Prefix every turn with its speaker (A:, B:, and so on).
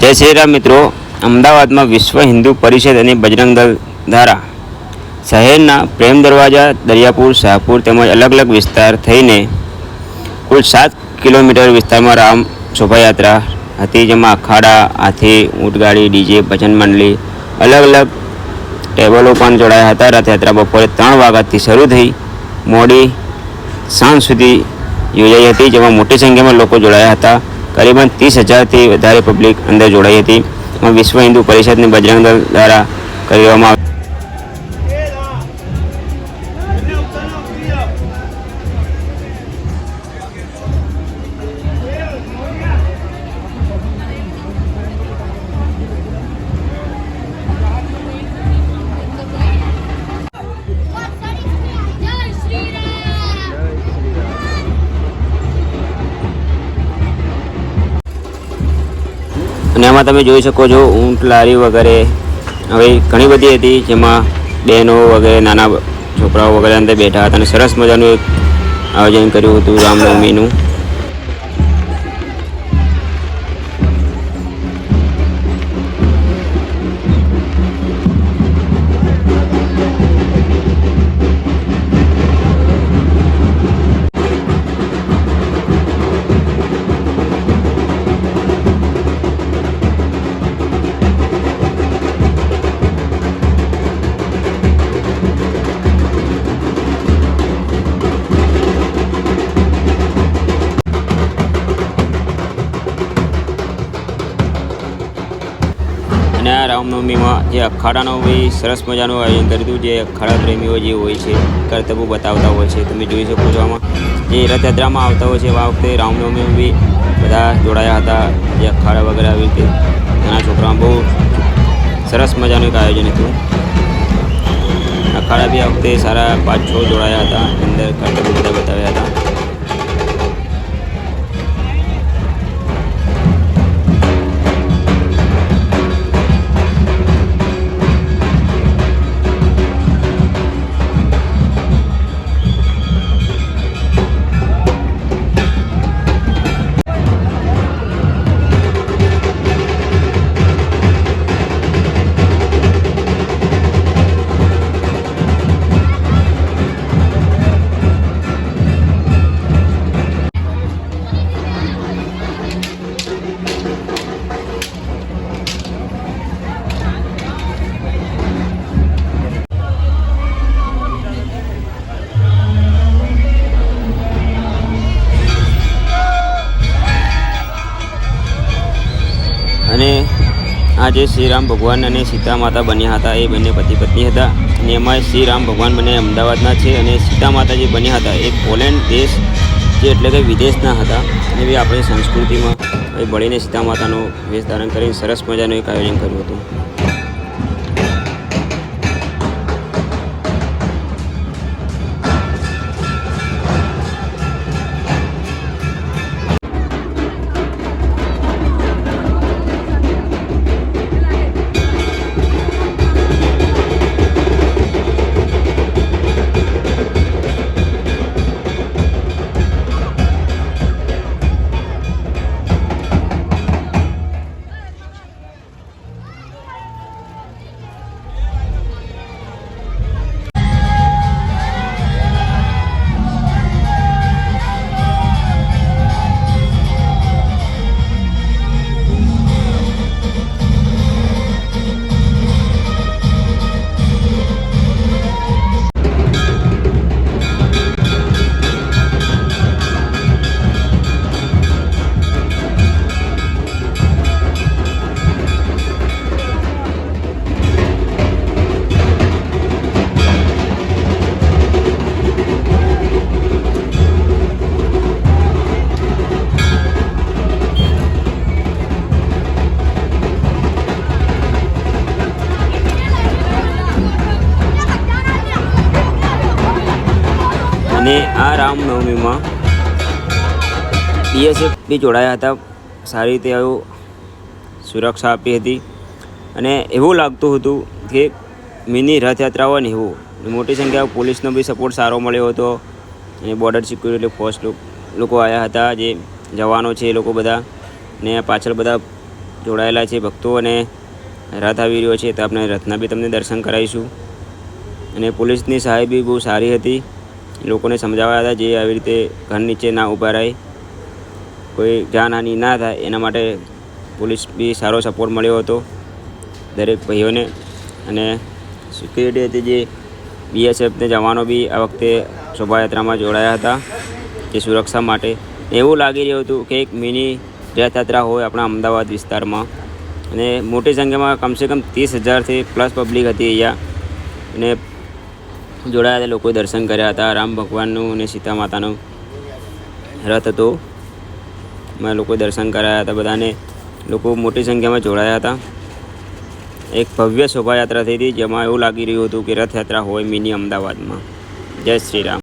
A: જય શ્રી રામ મિત્રો, અમદાવાદમાં વિશ્વ હિન્દુ પરિષદ અને બજરંગ દળ દ્વારા શહેરના પ્રેમ દરવાજા, દરિયાપુર, શાહપુર તેમજ અલગ અલગ વિસ્તાર થઈને કુલ 7 કિલોમીટર વિસ્તારમાં રામ શોભાયાત્રા હતી, જેમાં અખાડા, હાથી, ઊંટગાડી, ડીજે, ભજન મંડળી, અલગ અલગ ટેબલો પણ જોડાયા હતા. રથયાત્રા બપોરે 3 વાગ્યાથી શરૂ થઈ મોડી સાંજ સુધી યોજાઈ હતી, જેમાં મોટી સંખ્યામાં લોકો જોડાયા હતા. કરીબન 30,000થી વધારે પબ્લિક અંદર જોડાઈ હતી. વિશ્વ હિન્દુ પરિષદની બજરંગ દળ દ્વારા કરવામાં અને આમાં તમે જોઈ શકો છો ઊંટ લારી વગેરે હવે ઘણી બધી હતી, જેમાં બહેનો વગેરે નાના છોકરાઓ વગેરે અંદર બેઠા હતા અને સરસ મજાનું એક આયોજન કર્યું હતું રામનવમીનું. અને આ રામનવમીમાં જે અખાડાનો બી સરસ મજાનું આયોજન કર્યું હતું. જે અખાડા પ્રેમીઓ જે હોય છે કરતબો બતાવતા હોય છે, તમે જોઈ શકો છો. આમાં જે રથયાત્રામાં આવતા હોય છે, આ વખતે રામનવમીમાં બી બધા જોડાયા હતા. જે અખાડા વગેરે આવી રીતે નાના છોકરામાં બહુ સરસ મજાનું એક આયોજન હતું. અખાડા બી આ વખતે સારા 5-6 જોડાયા હતા, અંદર કરતબો બધા બતાવ્યા હતા. અને આ જે શ્રી રામ ભગવાન અને સીતા માતા બન્યા હતા, એ બંને પતિ પત્ની હતા. અને એમાં શ્રી રામ ભગવાન બંને અમદાવાદના છે અને સીતા માતા જે બન્યા હતા એ પોલેન્ડ દેશ જે એટલે કે વિદેશના હતા. એ બી આપણી સંસ્કૃતિમાં એ બળીને સીતા માતાનો વેશ ધારણ કરીને સરસ મજાનું એક આયોજન કર્યું હતું. અને આ રામનવમીમાં બીએસએફ બી જોડાયા હતા. સારી રીતે એવું સુરક્ષા આપી હતી અને એવું લાગતું હતું કે મિની રથયાત્રા હોય ને એવું. મોટી સંખ્યામાં પોલીસનો બી સપોર્ટ સારો મળ્યો હતો અને બોર્ડર સિક્યુરિટી ફોર્સ લોકો આવ્યા હતા, જે જવાનો છે એ લોકો બધા, ને પાછળ બધા જોડાયેલા છે ભક્તો અને રથ આવી રહ્યો છે તો આપણે રથના બી તમને દર્શન કરાવીશું. અને પોલીસની સહાય બી બહુ સારી હતી. લોકોને સમજાવ્યા હતા જે આવી રીતે ઘર નીચે ના ઊભા રહે, કોઈ જાનહાનિ ના થાય એના માટે પોલીસ બી સારો સપોર્ટ મળ્યો હતો દરેક ભાઈઓને. અને સિક્યુરિટી હતી જે BSFના જવાનો બી આ વખતે શોભાયાત્રામાં જોડાયા હતા જે સુરક્ષા માટે. એવું લાગી રહ્યું હતું કે એક મિની રથયાત્રા હોય આપણા અમદાવાદ વિસ્તારમાં. અને મોટી સંખ્યામાં કમસે કમ 30,000થી પ્લસ પબ્લિક હતી અહીંયા. અને જોડાયા હતા લોકોએ દર્શન કર્યા હતા. રામ ભગવાનનું અને સીતા માતાનું રથ હતો, એમાં લોકોએ દર્શન કરાયા હતા બધાને. લોકો મોટી સંખ્યામાં જોડાયા હતા. એક ભવ્ય શોભાયાત્રા થઈ હતી જેમાં એવું લાગી રહ્યું હતું કે રથયાત્રા હોય મિની અમદાવાદમાં. જય શ્રી રામ.